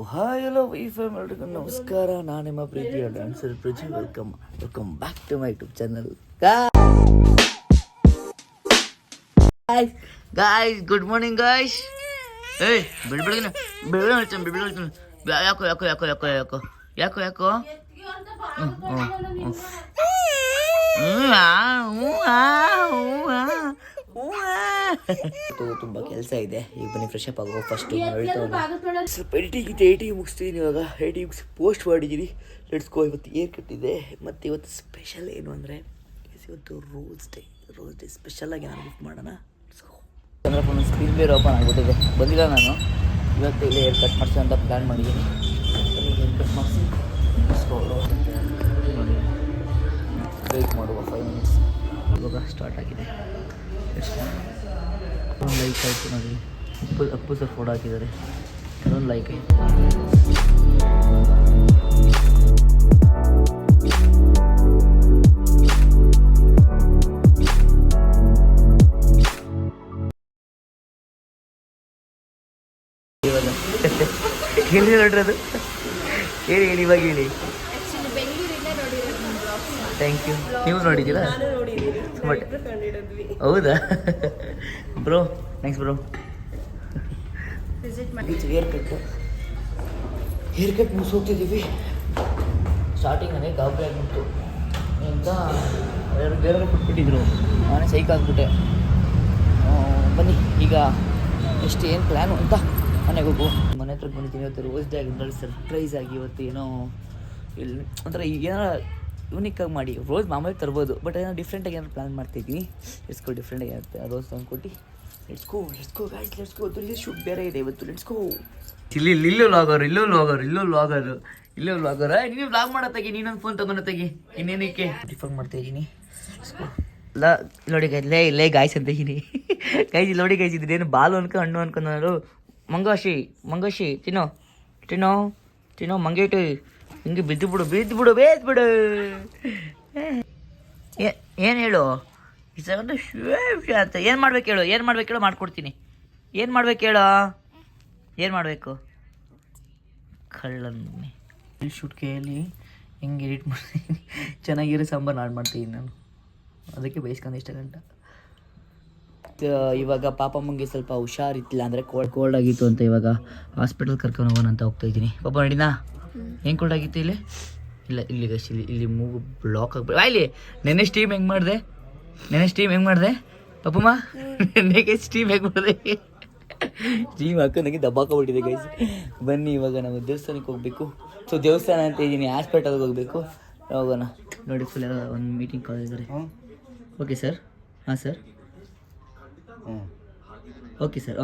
Hi hello wifi ಎಲ್ರಿಗೂ ನಮಸ್ಕಾರ. ನಾನು ನಿಮ್ಮ ಪ್ರೀತಿಯ dancer Praji. Welcome back to my YouTube channel. Guys good morning guys. ಏಯ್ ಬೆಳಗ್ಗೆ ಯಾಕೋ ಯಾಕೋ ಯಾಕೋ ಯಾಕೋ ಯಾಕೋ ಯಾಕೋ ಯಾಕೋ ತುಂಬ ಕೆಲಸ ಇದೆ. ಈಗ ಬನ್ನಿ ಫ್ರೆಶ್ ಅಪ್ ಆಗೋ. ಫಸ್ಟ್ ಸ್ವಲ್ಪ ಎಡಿಟಿಂಗ್ ಮುಗಿಸ್ತೀನಿ. ಇವಾಗ ಎಡಿಟಿಂಗ್ ಮುಗಿಸಿ ಪೋಸ್ಟ್ ಮಾಡಿದ್ದೀನಿ. Let's go. ಇವತ್ತು ಏರ್ ಕಟ್ಟಿದೆ. ಮತ್ತು ಇವತ್ತು ಸ್ಪೆಷಲ್ ಏನು ಅಂದರೆ ಇವತ್ತು ರೋಸ್ ಡೇ ಸ್ಪೆಷಲಾಗಿ ನಾನು ಗಿಫ್ಟ್ ಮಾಡೋಣ. ಅಂದರೆ ಫೋನ್ ಸ್ಕ್ರೀನ್ ಬೇರೆ ಓಪನ್ ಆಗಿಬಿಟ್ಟಿದೆ, ಬಂದಿಲ್ಲ ನಾನು. ಇವತ್ತು ಇಲ್ಲಿ ಏರ್ ಕಟ್ ಮಾಡಿಸಿ ಅಂತ ಪ್ಲ್ಯಾನ್ ಮಾಡಿದ್ದೀನಿ. ಏರ್ ಕಟ್ ಮಾಡಿಸಿ ನೋಡಿ, ವೇಟ್ ಮಾಡುವ 5 ಮಿನಿಟ್ಸ್. ಇವಾಗ ಸ್ಟಾರ್ಟ್ ಆಗಿದೆ. ಒಂದು ಲೈಕ್ ಆಯಿತು ನೋಡಿ. ಅಪ್ಪು ಸರ್ ಫೋಟೋ ಹಾಕಿದ್ದಾರೆ, ಅದೊಂದು ಲೈಕ್ ಆಯಿತು. ಹೇಳಿ ನೋಡ್ರದು, ಹೇಳಿ ಇವಾಗ ಹೇಳಿ. Thank you. ನೀವು ನೋಡಿದ್ದೀರಾ? ಬಟ್ ಹೌದಾ bro, thanks bro. Hair cut ಮುಗಿಸೋಗ್ತಿದ್ದೀವಿ. ಸ್ಟಾರ್ಟಿಂಗ್ ನನಗೆ ಗಾಬರಿ ಆಗಿಬಿಟ್ಟು ಅಂತ ಬೇರೆ ಕೊಟ್ಬಿಟ್ಟಿದ್ರು. ನಾನೇ ಸೈಕ್ ಆಗಿಬಿಟ್ಟೆ. ಬನ್ನಿ ಈಗ ಎಷ್ಟು ಏನು ಪ್ಲ್ಯಾನು ಅಂತ ಮನೆಗೆ ಹೋಗು. ಮನೆ ಹತ್ರ ಬಂದಿದ್ದೀನಿ. ಇವತ್ತು ರೋಸ್ ಡೇ ಆಗಿದ್ದಲ್ಲಿ ಸರ್ಪ್ರೈಸ್ ಆಗಿ ಇವತ್ತು ಏನೋ ಇಲ್ಲಿ ಒಂಥರ ಏನಾರ ಯೂನಿಕ್ಕಾಗಿ ಮಾಡಿ. ರೋಸ್ ಮಾಮೂಲಿ ತರ್ಬೋದು, ಬಟ್ ಏನೋ ಡಿಫ್ರೆಂಟಾಗಿ ಏನಾರು ಪ್ಲ್ಯಾನ್ ಮಾಡ್ತಾಯಿದ್ದೀನಿ. ಲೆಟ್ಸ್ಕೋ ಡಿಫ್ರೆಂಟಾಗಿ ಆಗುತ್ತೆ. ರೋಸ್ ತಂದು ಕೊಟ್ಟು ಲೆಟ್ಸ್ಕೋ ಗಾಯ್ಸ್ ಲೆಟ್ಸ್ಕೋ. ಇಲ್ಲಿ ಶೂಟ್ ಬೇರೆ ಇದೆ ಇವತ್ತು. ಲೆಟ್ಸ್ಕೋ. ಇಲ್ಲೂ ಲಾಗರ್ ನೀನು ಬ್ಲಾಗ್ ಮಾಡೋ ತೆಗಿ. ನೀನೊಂದು ಫೋನ್ ತೊಗೊಂಡು ತೆಗಿ. ಇನ್ನೇನಕ್ಕೆ ಪ್ರಿಫರ್ ಮಾಡ್ತಾಯಿದ್ದೀನಿ. ಇಲ್ಲ ನೋಡಿ ಲೇ ಗಾಯ್ಸ್ ಅಂತ ಇದ್ದೀನಿ. ಗಾಯ್ಸ್ ನೋಡಿ ಗಾಯ್ಸ್ ಇದ್ರೇನು ಬಾಲು ಹಣ್ಣು ಅನ್ಕೊಂಡು ಮಂಗೋಶಿ ತಿನ್ನೋ ಮಂಗೇಟು ಹಿಂಗೆ ಬಿದ್ದು ಬಿಡು. ಏನು ಹೇಳು ಅಂತ. ಏನು ಮಾಡ್ಬೇಕು ಹೇಳು ಮಾಡ್ಕೊಡ್ತೀನಿ. ಏನು ಮಾಡಬೇಕು ಕಳ್ಳನ್ನೇ ಶುಟ್ಕೆಯಲ್ಲಿ ಹೆಂಗೆ ಎಡಿಟ್ ಮಾಡ್ತೀನಿ. ಚೆನ್ನಾಗಿರೋ ಸಾಂಬಾರು ಮಾಡ್ತೀನಿ ನಾನು. ಅದಕ್ಕೆ ಬಯಸ್ಕೊಂಡು ಇಷ್ಟ ಗಂಟ. ಇವಾಗ ಪಾಪಮ್ಮಂಗೆ ಸ್ವಲ್ಪ ಹುಷಾರಿತ್ತಿಲ್ಲ, ಅಂದರೆ ಕೋಲ್ಡ್ ಆಗಿತ್ತು ಅಂತ ಇವಾಗ ಹಾಸ್ಪಿಟಲ್ ಕರ್ಕೊಂಡು ಹೋಗೋಣ ಅಂತ ಹೋಗ್ತಾಯಿದ್ದೀನಿ. ಪಾಪ ನಡಿನಾ? ಏನು ಕೋಲ್ಡ್ ಆಗಿತ್ತು ಇಲ್ಲಿ ಗೈಸ್, ಇಲ್ಲಿ ಮೂಗು ಬ್ಲಾಕ್ ಆಗ್ಬಿಟ್ಟು. ಇಲ್ಲಿ ನೆನ್ನೆ ಸ್ಟೀಮ್ ಹೆಂಗೆ ಮಾಡಿದೆ ಪಾಪಮ್ಮ? ನೆನ್ನೆಗೆ ಸ್ಟೀಮ್ ಹಾಕೋನಾಗೆ ದಬ್ಬಾಕೊಂಡ್ಬಿಟ್ಟಿದೆ ಗೈಸ್. ಬನ್ನಿ ಇವಾಗ ನಾವು ದೇವಸ್ಥಾನಕ್ಕೆ ಹೋಗಬೇಕು. ಸೊ ದೇವಸ್ಥಾನ ಅಂತ ಇದ್ದೀನಿ, ಹಾಸ್ಪಿಟಲ್ಗೆ ಹೋಗಬೇಕು. ಹೋಗೋಣ ನೋಡಿ. ಫುಲ್ ಒಂದು ಮೀಟಿಂಗ್ ಕಾಲ್ ಇದ್ದಾರೆ. Okay sir. ಹಾಂ ಸರ್. ಓಕೆ ಸರ್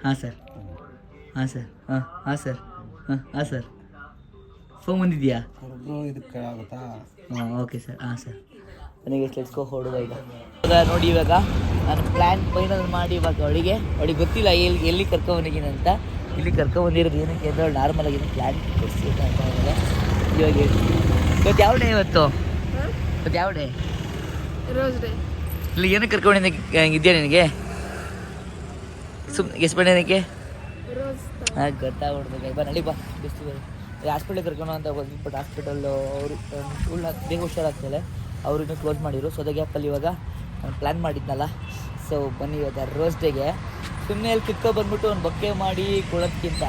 ಹಾಂ ಸರ್. ಫೋನ್ ಬಂದಿದೆಯಾ? ಹಾಂ ಓಕೆ ಸರ್. ಹಾಂ ಸರ್. ನನಗೆ ಲೆಟ್ಸ್ಕೋ ಹೊಡುವ. ಈಗ ನೋಡಿ, ಇವಾಗ ನಾನು ಪ್ಲ್ಯಾನ್ ಫೈನಲ್ ಮಾಡಿ ಇವಾಗ ಅವಳಿಗೆ ಗೊತ್ತಿಲ್ಲ ಎಲ್ಲಿ ಕರ್ಕೊಂಬಂದಿದ್ದೀನಿ ಅಂತ. ಇಲ್ಲಿ ಕರ್ಕೊಂಬಂದಿರೋದು ಏನಕ್ಕೆ ಅಂದರೆ ಅವಳು ನಾರ್ಮಲಾಗಿ ಏನು ಪ್ಲ್ಯಾನ್ ಕೊಡಿಸಿ ಅಂತ ಇವಾಗ ಇವತ್ತು ಯಾವ ಡೇ? ಇವತ್ತು ಯಾವ ಡೇ? Rose day. ಇಲ್ಲಿ ಏನಕ್ಕೆ ಕರ್ಕೊಂಡಿದ್ದೆ ನಿನಗೆ? ಎಷ್ಟು ಬಣ್ಣ ಏನಕ್ಕೆ? ಹಾಂ ಗೊತ್ತಾಗ್ಬಿಡ್ಬೇಕು. ನಡಿ ಬಾ ಬಿಸ್ತಿದ್ದಾರೆ. ಹಾಸ್ಪಿಟಲ್ ಕರ್ಕೊಂಡು ಅಂತ ಹೋದ್ವಿ. ಬಟ್ ಹಾಸ್ಪಿಟಲ್ಲು ಅವರು ಬೇಗ ಹುಷಾರಾಗ್ತದೆ. ಅವರು ಇನ್ನೂ ಕ್ಲೋಸ್ ಮಾಡಿದ್ರು. ಸೊ ಅದ ಗ್ಯಾಪಲ್ಲಿ ಇವಾಗ ನಾನು ಪ್ಲ್ಯಾನ್ ಮಾಡಿದ್ನಲ್ಲ. ಸೊ ಬನ್ನಿ ಇವಾಗ ರೋಸ್ ಡೇಗೆ ಸುಮ್ಮನೆ ಅಲ್ಲಿ ಬಂದ್ಬಿಟ್ಟು ಒಂದು ಬೊಕ್ಕೆ ಮಾಡಿ ಕೊಡೋದಕ್ಕಿಂತ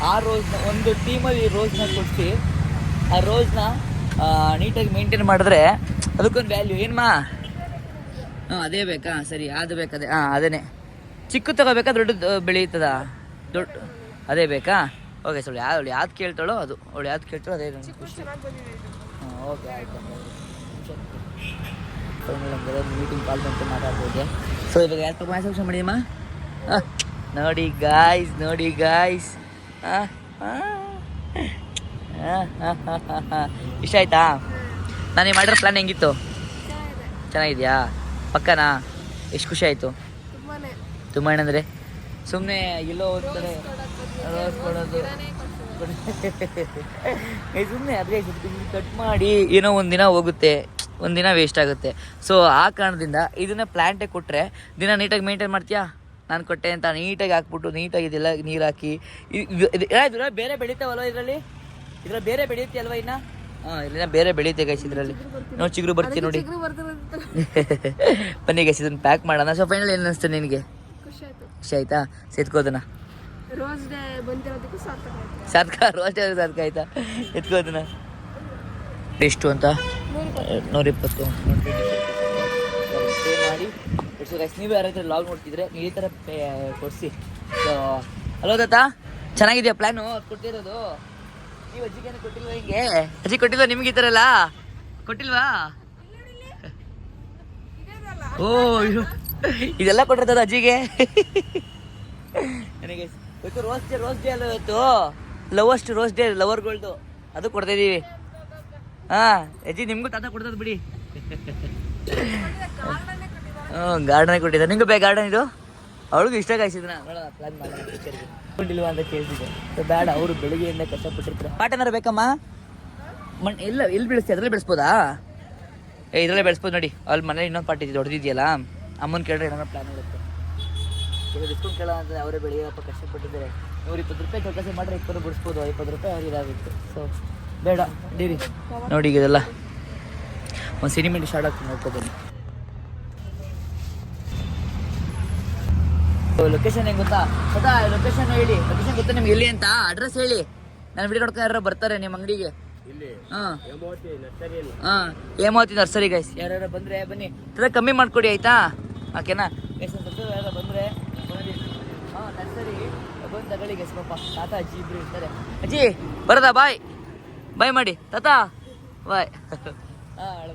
ಆ ರೋಸ್ನ ಒಂದು ಟೀಮಲ್ಲಿ ರೋಸ್ನ ಕೊಡಿಸಿ ಆ ರೋಸ್ನ ನೀಟಾಗಿ ಮೇಂಟೈನ್ ಮಾಡಿದ್ರೆ ಅದಕ್ಕೊಂದು ವ್ಯಾಲ್ಯೂ. ಏನ್ಮಾ? ಅದೇ ಬೇಕಾ? ಸರಿ, ಅದು ಬೇಕಾದೆ. ಅದೇ ಚಿಕ್ಕ ತಗೋಬೇಕಾ ದೊಡ್ಡದು ಬೆಳೀತದ? ದೊಡ್ಡ ಅದೇ ಬೇಕಾ? Okay sir. ಅವಳು ಯಾವ್ದು ಕೇಳ್ತಾಳೋ ಅದು, ಅದೇ ನನಗೆ ಖುಷಿ. ಓಕೆ ಆಯ್ತು. ಮೀಟಿಂಗ್ ಕಾಲ್ ಬಂತು, ಮಾತಾಡ್ಬೋದು. ಸೊ ಇವಾಗ ಯಾರು ಮಾತಾಡ್ಸೋ ಮಾಡಿದಮ್ಮ? ನೋಡಿ ಗಾಯ್ಸ್ ಇಷ್ಟ ಆಯ್ತಾ? ನಾನು ಮಾಡಿರೋ ಪ್ಲ್ಯಾನ್ ಹೆಂಗಿತ್ತು? ಚೆನ್ನಾಗಿದೆಯಾ? ಪಕ್ಕನಾ? ಎಷ್ಟು ಖುಷಿ ಆಯಿತು? ತುಂಬ ಏನಂದರೆ ಸುಮ್ಮನೆ ಎಲ್ಲೋ ಹೋಗ್ತಾರೆ ರೋಸ್ ಕೊಡೋದು. ಸುಮ್ಮನೆ ಅದೇ ಕಟ್ ಮಾಡಿ ಏನೋ ಒಂದಿನ ಹೋಗುತ್ತೆ, ಒಂದಿನ ವೇಸ್ಟ್ ಆಗುತ್ತೆ. ಸೊ ಆ ಕಾರಣದಿಂದ ಇದನ್ನ ಪ್ಲ್ಯಾಂಟೇ ಕೊಟ್ಟರೆ ದಿನ ನೀಟಾಗಿ ಮೇಂಟೈನ್ ಮಾಡ್ತೀಯಾ? ನಾನು ಕೊಟ್ಟೆ ಅಂತ ನೀಟಾಗಿ ಹಾಕ್ಬಿಟ್ಟು ನೀಟಾಗಿ ಇದೆಲ್ಲ ನೀರು ಹಾಕಿ ಇದ್ರಲ್ಲಿ ಬೇರೆ ಬೆಳೀತಾವಲ್ವ ಇದ್ರಲ್ಲಿ ಬೇರೆ ಬೆಳೆಯುತ್ತೆ ಅಲ್ವಾ ಇನ್ನ ಇಲ್ಲಿನ ಬೇರೆ ಬೆಳೆಯುತ್ತೆ ಗೈಸ್ ಇದರಲ್ಲಿ ನೋಡಿ ಚಿಗುರು ಬರ್ತೀವಿ ನೋಡಿ ಬನ್ನಿ ಗೈಸ್ ಇದನ್ನ ಪ್ಯಾಕ್ ಮಾಡೋಣ ಸೊ ಫೈನಲ್ ಏನು ಅನಿಸ್ತು ನಿನಗೆ ಖುಷಿ ಆಯ್ತಾ ಸೇತ್ಕೋದನ ರೋಸ್ ಡೇ ಬಂದಿರೋದಕ್ಕೂ ಸಾರ್ಥಕ ರೋಸ್ ಡೇ ಸಾರ್ಥಕ ಆಯ್ತಾ ಎತ್ಕೋದನ ಎಷ್ಟು ಅಂತ 120 ಮಾಡಿ ಗೈಸ್ ನೀವು ಯಾರಾದ್ರೂ ಲಾಗ್ ನೋಡ್ತಿದ್ರೆ ನೀವು ಈ ಥರ ಕೊಡಿಸಿ ಸೊ ಹಲೋ ತಾತ ಚೆನ್ನಾಗಿದೆಯಾ ಪ್ಲ್ಯಾನು ಕೊಟ್ಟಿರೋದು ನೀವು ಅಜ್ಜಿಗೇನು ಕೊಟ್ಟಿಲ್ವಾ ಹಿಂಗೆ ಅಜ್ಜಿ ಕೊಟ್ಟಿಲ್ವಾ ನಿಮ್ಗೆ ಈ ಥರ ಎಲ್ಲ ಕೊಟ್ಟಿಲ್ವಾ ಓ ಇದೆಲ್ಲ ಕೊಟ್ಟಿರ್ತದ ಅಜ್ಜಿಗೆ ನನಗೆ ಇವತ್ತು ರೋಸ್ ಡೇ ಅಲ್ಲ ಇವತ್ತು ರೋಸ್ ಡೇ ಲವರ್ಗಳ್ದು ಅದು ಕೊಡ್ತಾ ಇದೀವಿ ಹಾಂ ಅಜ್ಜಿ ನಿಮಗೂ ತಾತ ಕೊಡ್ತದ ಬಿಡಿ ಗಾರ್ಡನ್ ಕೊಟ್ಟಿದ್ದ ನಿಂಗೂ ಬೇಕು ಗಾರ್ಡನ್ ಇದು ಅವಳಿಗೂ ಇಷ್ಟ ಕಾಯಿಸಿದ್ನ ನೋಡೋಣ ಪ್ಲಾನ್ ಮಾಡಿಲ್ವಾ ಅಂತ ಕೇಳ್ತಿದ್ದೆ ಬೇಡ ಅವರು ಬೆಳಿಗ್ಗೆಯಿಂದ ಕಷ್ಟಪಟ್ಟಿರ್ತಾರೆ ಪಾಟನಾರು ಬೇಕಮ್ಮ ಎಲ್ಲಿ ಬೆಳೆಸ್ತೀವಿ ಅದರಲ್ಲೇ ಬೆಳೆಸ್ಬೋದಾ ಇದರಲ್ಲೇ ಬೆಳೆಸ್ಬೋದು ನೋಡಿ ಅಲ್ಲಿ ಮನೇಲಿ ಇನ್ನೊಂದು ಪಾಟ್ ಇದೆ ದೊಡ್ಡದಿದೆಯಲ್ಲ ಅಮ್ಮನ ಕೇಳಿದ್ರೆ ಏನಾರ ಪ್ಲಾನ್ ಇರುತ್ತೆ ಡಿಸ್ಕೌಂಟ್ ಕೇಳೋ ಅಂತ ಅವರೇ ಬೆಳಿಗ್ಗೆಪ್ಪ ಕಷ್ಟಪಟ್ಟಿದ್ದಾರೆ 120 ರೂಪಾಯಿ ಕೆಲಸ ಮಾಡ್ರೆ 20 ಬಿಡಿಸ್ಬೋದು 50 ರೂಪಾಯಿ ಅವ್ರಿಗೆ ಇದಾಗುತ್ತೆ ಸೊ ಬೇಡ ಡೀರಿ ನೋಡಿ ಈಗ ಇದೆಲ್ಲ ಒಂದು ಸಿನಿಮೆಂಟ್ ಸ್ಟಾರ್ಟ್ ಆಗ್ತದೆ ನೋಡ್ಕೋಬೋದು ಲೊಕೇಶನ್ ಹೆಂಗೆ ಗೊತ್ತಾ ಸದಾ ಲೊಕೇಶನ್ ಹೇಳಿ ಲೊಕೇಶನ್ ಗೊತ್ತಾ ನಿಮ್ಗೆ ಎಲ್ಲಿ ಅಂತ ಅಡ್ರೆಸ್ ಹೇಳಿ ನಾನು ವಿಡಿಯೋ ನೋಡ್ಕೊಂಡು ಯಾರು ಬರ್ತಾರೆ ನಿಮ್ಮ ಅಂಗಡಿಗೆ ಹಾಂ ಹೇಮಾವತಿ ನರ್ಸರಿ ಗೈಸ್ ಯಾರು ಬಂದರೆ ಬನ್ನಿ ಥರ ಕಮ್ಮಿ ಮಾಡಿಕೊಡಿ ಆಯಿತಾ ಓಕೆನಾ ಗೈಸ್ ಯಾರು ಬಂದರೆ ಹಾಂ ನರ್ಸರಿ ಬಂದು ತಗೊಳ್ಳಿ ಗೈಸ್ ಪಾಪ ತಾತ ಅಜ್ಜಿ ಇಬ್ಬರು ಇರ್ತಾರೆ ಅಜ್ಜಿ ಬರೋದಾ ಬಾಯ್ ಮಾಡಿ ತಾತ ಬಾಯ್ ಹಾಂ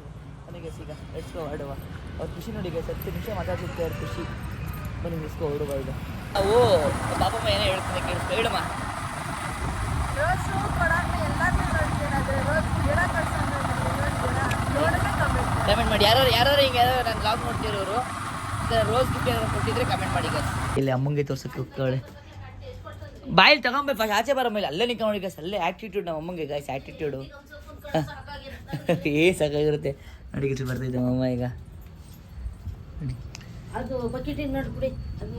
ಬನ್ನಿ ಗೈಸ್ ಈಗ ಎಡ್ಸ್ಕೊ ಹೊರಡುವ ಅವ್ರು ಖುಷಿ ನೋಡಿ ಗೈಸ್ 10 ನಿಮಿಷ ಮಾತಾಡ್ತಿರ್ತಾರೆ ಅವ್ರು ಖುಷಿ ಬನ್ನಿ ನಿಸ್ಕೊ ಹೊರಡುವ ಈಗ ಓ ಪಾಪಮ್ಮ ಏನೋ ಹೇಳ್ತೀನಿ ಕೇಳಿಸ್ಕೊ ಹೇಳಮ್ಮ ಕಮೆಂಟ್ ಮಾಡಿ ಯಾರು ಹಿಂಗೆ ನಾನು ಲಾಗ್ ನೋಡ್ತಿರೋರು ರೋಸ್ ಗಿಫ್ಟ್ ಯಾರು ಕೊಟ್ಟಿದ್ರೆ ಕಮೆಂಟ್ ಮಾಡಿ ಗೈಸ್ ಇಲ್ಲಿ ಅಮ್ಮಂಗೆ ತೋರ್ಸಕ್ಕೆ ಹೋಗ್ತಾಳೆ ಬಾಯಲ್ಲಿ ತಗೊಂಬೇಕು ಫಸ್ಟ್ ಆಚೆ ಬರೋ ಮೇಲೆ ಅಲ್ಲೇ ನಿಂತ್ಕೊಂಡು ಗೈಸ್ ಅಲ್ಲೇ ಆ್ಯಟಿಟ್ಯೂಡ್ ನಮ್ಮ ಅಮ್ಮಂಗೆ ಗೈಸ್ ಆ್ಯಟಿಟ್ಯೂಡು ಸಾಕಾಗಿರುತ್ತೆ ನೋಡಿ ಗಿಫ್ಟ್ ಬರ್ತಿದ್ದೆ ಅಮ್ಮ ಈಗ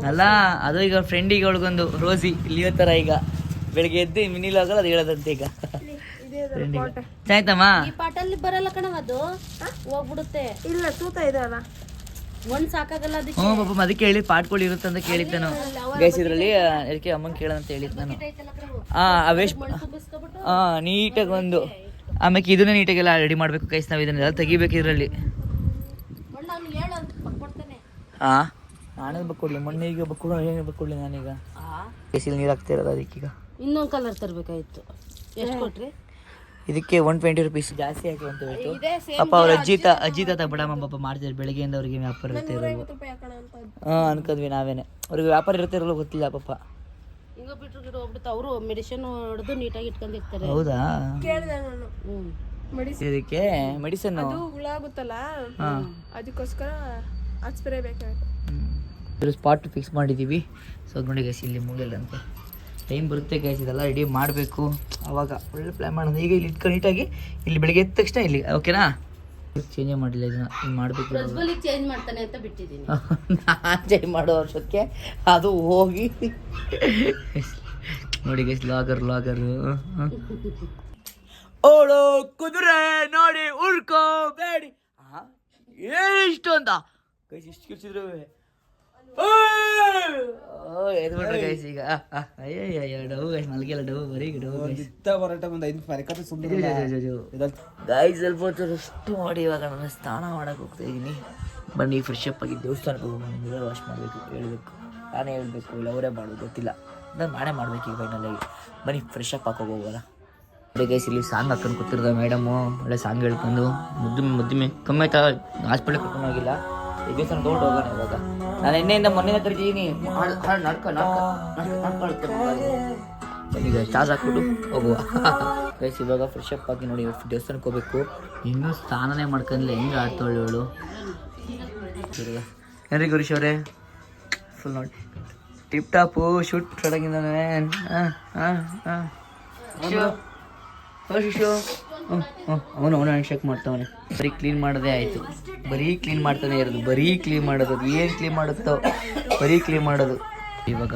ಅಲ್ಲ ಅದು ಈಗ ಫ್ರೆಂಡಿಗೆ ಒಳಗೊಂದು ರೋಸಿ ಲಿಯೋ ಥರ ಈಗ ಬೆಳಿಗ್ಗೆ ಎದ್ದು ಮಿನಿಲ್ ಆಗಲ್ಲ ಅದು ಹೇಳೋದಂತೆ ಈಗ ಆಯ್ತಮ್ಮ ಈ ಪಾಟಲ್ಲಿ ಬರಲ್ಲ ಕಣವ ಅದು ಹೋಗ್ಬಿಡುತ್ತೆ ಇಲ್ಲ ತೂತ ಇದೆ ಅಲ್ಲ ಒಂದ್ ಸಾಕಾಗಲ್ಲ ಅದಕ್ಕೆ ಹ್ಞೂ ಪಾಪ ಅದಕ್ಕೆ ಹೇಳಿ ಪಾಟ್ಗಳು ಇರುತ್ತೆ ಅಂತ ಕೇಳಿದ್ದೆ ನಾನು ಗೈಸ್ ಇದರಲ್ಲಿ ಅದಕ್ಕೆ ಅಮ್ಮಂಗೆ ಕೇಳೋದಂತ ಹೇಳಿದ್ದು ನಾನು ವೇಸ್ಟ್ ನೀಟಾಗಿ ಒಂದು ಆಮೇಲೆ ಇದನ್ನೇ ನೀಟಾಗೆಲ್ಲ ರೆಡಿ ಮಾಡಬೇಕು ಗೈಸ್ ನಾವು ಇದನ್ನೆಲ್ಲ ತೆಗಿಬೇಕು ಇದರಲ್ಲಿ ಹಾಂ ನಾನೇ ಬಕ್ಕೊಡ್ಲಿ ಮಣ್ಣಿಗೆ ಬಕ್ಕೊಡು ಹೇಗೆ ಬಕ್ಕೊಡ್ಲಿ ನಾನೀಗ ಬೇಸಿಗೆ ನೀರು ಹಾಕ್ತಾ ಇರೋದು ಅದಕ್ಕೀಗ ಇನ್ನೊಂದು ಕಲರ್ ತರಬೇಕಾಯ್ತು ಎಷ್ಟು ಕೊಟ್ರಿ ಇದಕ್ಕೆ 120 ರೂಪೀಸ್ ಜಾಸ್ತಿ ಹಾಕಿ ಅಂತ ಹೇಳ್ತು ಪಾಪ ಅವ್ರು ಅಜ್ಜಿ ತಾತ ಬಿಡಮ್ಮ ಪಾಪ ಮಾಡ್ತಿದ್ರು ಬೆಳಗ್ಗೆಯಿಂದ ಅವ್ರಿಗೆ ವ್ಯಾಪಾರ ಇರುತ್ತೆ ಇರೋದು ಹಾಂ ಅನ್ಕೊಂಡ್ವಿ ನಾವೇನೆ ಅವ್ರಿಗೆ ವ್ಯಾಪಾರ ಇರುತ್ತೆ ಇರೋಲ್ಲ ಗೊತ್ತಿಲ್ಲ ಪಾಪ ಈಗ ಬಿಟ್ರು ಗಿಡ ಹೋಗ್ಬಿಡುತ್ತೆ ಅವರು ಮೆಡಿಸಿನ್ ಹೊಡೆದು ನೀಟಾಗಿ ಇಟ್ಕೊಂಡಿರ್ತಾರೆ ಹೌದಾ ಕೇಳಿದೆ ನಾನು ಇದಕ್ಕೆ ಮೆಡಿಸಿನ್ ಅದು ಹುಳ ಆಗುತ್ತಲ್ಲ ಅದಕ್ಕೋಸ್ಕರ ಅದು ಸ್ಪ್ರೇ ಬೇಕಾಗುತ್ತೆ ಸ್ಪಾಟ್ ಫಿಕ್ಸ್ ಮಾಡಿದ್ದೀವಿ ಸೊ ನೋಡಿ ಗೈಸ್ ಇಲ್ಲಿ ಮುಗಿಲ್ಲಂತೆ ಟೈಮ್ ಬರುತ್ತೆ ಗೈಸ್ ಇದೆಲ್ಲ ರೆಡಿ ಮಾಡಬೇಕು ಅವಾಗ ಒಳ್ಳೆ ಪ್ಲ್ಯಾನ್ ಮಾಡೋದು ಈಗ ಇಲ್ಲಿ ಇಟ್ಕೊಂಡು ನೀಟಾಗಿ ಇಲ್ಲಿ ಬೆಳಗ್ಗೆ ಎದ್ದ ತಕ್ಷಣ ಇಲ್ಲಿ ಓಕೆನಾ ಚೇಂಜೇ ಮಾಡಿಲ್ಲ ಇದನ್ನ ಹಿಂಗೆ ಮಾಡಬೇಕು ಚೇಂಜ್ ಮಾಡ್ತಾನೆ ಅಂತ ಬಿಟ್ಟಿದ್ದೀನಿ ನಾನು ಚೇಂಜ್ ಮಾಡೋ ವರ್ಷಕ್ಕೆ ಅದು ಹೋಗಿ ನೋಡಿ ಗೈಸ್ ಲಾಗರ್ ಓಡೋ ಕುದುರೆ ನೋಡಿ ಉಳ್ಕೋಬೇಡಿ ಎಷ್ಟು ಅಂತ ಗೈಸ್ ಇಷ್ಟು ಕಿರ್ಚಿದ್ರು ಎದ್ಬಿಟ್ರೆ ಗೈಸ್ ಈಗ ಅಯ್ಯಯ್ಯ ಡವು ಗೈಸ್ ಮಲಗಿಲ್ಲ ಡವು ಬರೀ ಡವು ಗೈಸ್ ಸ್ವಲ್ಪ ಹೊತ್ತು ರೆಸ್ಟ್ ಮಾಡಿ ಇವಾಗ ನಾನು ಸ್ನಾನ ಮಾಡಕ್ಕೆ ಹೋಗ್ತಾ ಇದ್ದೀನಿ ಬನ್ನಿ ಫ್ರೆಶ್ ಅಪ್ ಆಗಿ ದೇವಸ್ಥಾನಕ್ಕೆ ಹೋಗೋಣ ಮಿರರ್ ವಾಶ್ ಮಾಡಬೇಕು ಹೇಳ್ಬೇಕು ನಾನೇ ಹೇಳ್ಬೇಕು ಇಲ್ಲ ಅವರೇ ಮಾಡೋದು ಗೊತ್ತಿಲ್ಲ ನಾನು ನಾನೇ ಮಾಡ್ಬೇಕು ಈಗ ಫೈನಲಾಗಿ ಬನ್ನಿ ಫ್ರೆಶ್ ಅಪ್ ಹಾಕಿ ಹೋಗೋಣ ಗೈಸ್ ಇಲ್ಲಿ ಸಾಂಗ್ ಹಾಕೊಂಡು ಕೂತಿರ್ದ ಮೇಡಮು ಒಳ್ಳೆ ಸಾಂಗ್ ಹೇಳ್ಕೊಂಡು ಮುದ್ದಿಮೆ ಕಮ್ಮಿ ಆಯ್ತಾ ಹಾಸ್ಪಿಟ್ಲಿಗೆ ಕರ್ಕೊಂಡು ಹೋಗಿಲ್ಲ ಈ ದೇವಸ್ಥಾನ ತೊಗೊಂಡು ಹೋಗೋಣ ಇವಾಗ ನಾನು ಎಣ್ಣೆಯಿಂದ ಮೊನ್ನೆನ ಕರಿತಿದ್ದೀನಿ ಈಗ ಚಾರ್ಜ್ ಹಾಕ್ಬಿಟ್ಟು ಹೋಗುವ ಗೈಸ್ ಇವಾಗ ಫ್ರೆಶ್ ಅಪ್ ಆಗಿ ನೋಡಿ ದೇವಸ್ಥಾನಕ್ಕೆ ಹೋಗ್ಬೇಕು ಇನ್ನೂ ಸ್ನಾನನೇ ಮಾಡ್ಕೊಂಡ್ಲೆ ಹೆಂಗೆ ಆಡ್ತಾಳೆ ಅವಳು ಏನ್ರಿ ಗುರೀಶ್ ಅವರೇ ಫುಲ್ ನೋಡಿ ಟಿಪ್ ಟಾಪು ಶೂಟ್ ಸ್ಟಾರ್ಟಾಗಿದ್ದಾನೆ ಶಿಶು ಅವನು ಶೇಕ್ ಮಾಡ್ತಾವನೆ. ಬರೀ ಕ್ಲೀನ್ ಮಾಡೋದೇ ಆಯಿತು, ಬರೀ ಕ್ಲೀನ್ ಮಾಡ್ತಾನೆ ಇರೋದು, ಬರೀ ಕ್ಲೀನ್ ಮಾಡೋದು. ಏನು ಕ್ಲೀನ್ ಮಾಡುತ್ತೋ ಬರೀ ಕ್ಲೀನ್ ಮಾಡೋದು. ಇವಾಗ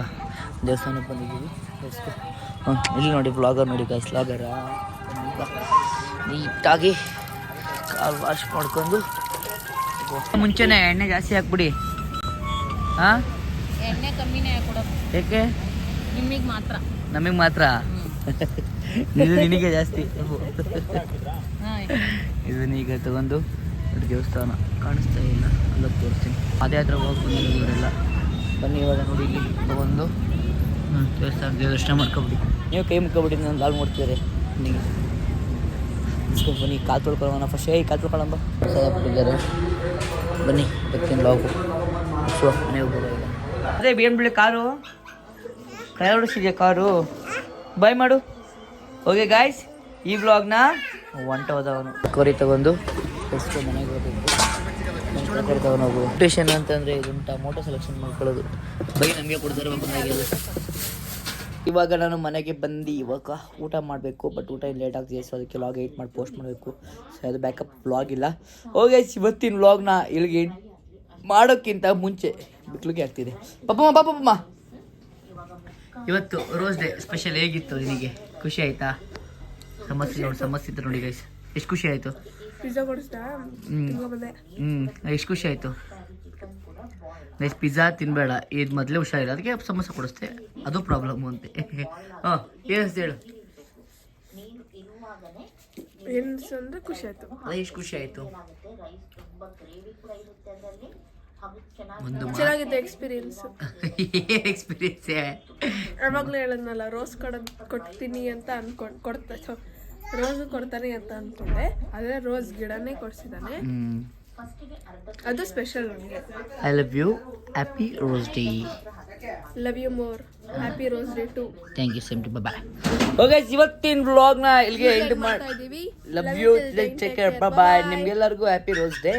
ದೇವಸ್ಥಾನಕ್ಕೆ ಬಂದಿದ್ದೀವಿ. ಇಲ್ಲಿ ನೋಡಿ ವ್ಲಾಗರ್ ನೋಡಿ ಗೈಸ್, ವ್ಲಾಗರ ನೀಟಾಗಿ ಕಾಲು ವಾಶ್ ಮಾಡ್ಕೊಂಡು ಮುಂಚೆನೇ ಎಣ್ಣೆ ಜಾಸ್ತಿ ಹಾಕ್ಬಿಡಿ. ಹಾಂ, ಎಣ್ಣೆ ಕಮ್ಮಿನೇ ಕೊಡೋ. ಏಕೆ? ನಿಮಗೆ ಮಾತ್ರ. ನಮಗೆ ಮಾತ್ರ? ಇದು ನಿನಗೆ ಜಾಸ್ತಿ. ಇದನ್ನೀಗ ತಗೊಂಡು ದೇವಸ್ಥಾನ ಕಾಣಿಸ್ತಾ ಇಲ್ಲ, ಅಲ್ಲ ತೋರಿಸ್ತೀನಿ. ಅದೇ ಹತ್ರ ಹೋಗಿ ಬಂದಿರೋದು ಇವರೆಲ್ಲ. ಬನ್ನಿ ಇವಾಗ ನೋಡಿ ಇಲ್ಲಿ ತಗೊಂಡು ದೇವಸ್ಥಾನ ದರ್ಶನ ಮಾಡ್ಕೊಬಿಡಿ. ನೀವು ಕೈ ಮುಕ್ಕೊಬಿಡಿ, ನಾನು ಲಾಲ್ ಮಾಡ್ತಿದ್ದಾರೆ ನಿಮಗೆ. ಇಸ್ಕೊಂಡು ಬನ್ನಿ, ಕಾಲು ತೊಳ್ಕೊಳ್ಳೋಣ ಫಸ್ಟ್. ಕಾಲು ತೊಳ್ಕೊಳ್ಳಂಬ ಬಿಟ್ಟಿದ್ದಾರೆ. ಬನ್ನಿ ಬರ್ತೀನಿ ಲಾಗು. ಮನೆಗೆ ಹೋಗೋದು ಈಗ. ಅದೇ ಬೇನ್ ಬಿಡಿ ಕಾರು ಕೈ ಹೊಡಿಸಿದ್ಯಾ ಕಾರು. ಬಾಯ್ ಮಾಡು. ಓಕೆ ಗಾಯ್ಸ್, ಈ ವ್ಲಾಗ್ನ ಹೊಂಟೋದವನು ಕೊರಿ ತಗೊಂಡು ಎಷ್ಟು ಮನೆಗೆ ಹೋಗ್ಬೇಕು. ತಗೊಂಡೋಗು ಸ್ಟೇಷನ್ ಅಂತಂದರೆ ಇದುಂಟ ಮೋಟೋ ಸೆಲೆಕ್ಷನ್ ಮಾಡ್ಕೊಳ್ಳೋದು. ಬೈ ನಮಗೆ ಕೊಡ್ತಾರೆ ಮನೆಗೆ. ಇವಾಗ ನಾನು ಮನೆಗೆ ಬಂದು ಇವಾಗ ಊಟ ಮಾಡಬೇಕು. ಬಟ್ ಊಟ ಲೇಟ್ ಆಗ್ತಿದೆ, ಸೊ ಅದಕ್ಕೆ ವ್ಲಾಗ್ ಎಡಿಟ್ ಮಾಡಿ ಪೋಸ್ಟ್ ಮಾಡಬೇಕು. ಸೊ ಅದು ಬ್ಯಾಕಪ್ ವ್ಲಾಗ್ ಇಲ್ಲ. ಓಕೆ, ಇವತ್ತಿನ ವ್ಲಾಗ್ನ ಇಲ್ಲಿಗೆ ಮಾಡೋಕ್ಕಿಂತ ಮುಂಚೆ ಬಿಟ್ಲಿಗೆ ಆಗ್ತಿದೆ. ಪಾಪಮ್ಮ ಇವತ್ತು ರೋಸ್ ಡೇ ಸ್ಪೆಷಲ್ ಹೇಗಿತ್ತು ನಿನಗೆ? ಖುಷಿ ಆಯ್ತಾ? ಸಮಸ್ಯೆ ನೋಡಿ, ಸಮಸ್ಯೆ ಇತ್ತು ನೋಡಿ ಗೈಸ್. ಎಷ್ಟು ಖುಷಿ ಆಯಿತು? ಪಿಜ್ಜಾ ಕೊಡಿಸ್ತಾ? ಎಷ್ಟು ಖುಷಿ ಆಯಿತು ಗೈಸ್. ಪಿಜ್ಜಾ ತಿನ್ನಬೇಡ, ಇದು ಮೊದಲೇ ಹುಷಾರಿಲ್ಲ, ಅದಕ್ಕೆ ಸಮೋಸ ಕೊಡಿಸ್ತೆ. ಅದು ಪ್ರಾಬ್ಲಮ್ಮು ಅಂತೆ. ಹಾಂ, ಏನು ಹೇಳು. ಅಂದರೆ ಖುಷಿ ಆಯಿತು. ಅದೇ ಎಷ್ಟು ಖುಷಿ ಆಯಿತು? ಒಂದು ಚೆನ್ನಾಗಿತ್ತು ಎಕ್ಸ್ಪೀರಿಯನ್ಸ್. ಏನು ಎಕ್ಸ್ಪೀರಿಯನ್ಸೇ? ಯಾವಾಗಲೂ ಹೇಳದ್ನಲ್ಲ, ರೋಸ್ ಕೊಡ್ತೀನಿ ಅಂತ ರೋಸ್ ಕೊಡ್ತಾನೆ ಅಂತ ಅಂದ್ಕೊಂಡೆ. ಆದರೆ ರೋಸ್ ಗಿಡನೇ ಕೊಡ್ಸಿದ್ದಾನೆ, ಅದು ಸ್ಪೆಷಲ್ ನನಗೆ. I love you, happy rose day. Love you more, happy rose day too. Thank you same too. Bye. Okay, ಇವತ್ತಿನ ವ್ಲಾಗ್ನ ಇಲ್ಲಿಗೆ ಎಂಡ್ ಮಾಡ್ತಾ ಇದ್ದೀವಿ. Love you, take care, bye. ನಿಮ್ಗೆಲ್ಲರಿಗೂ ಹ್ಯಾಪಿ ರೋಸ್ ಡೇ.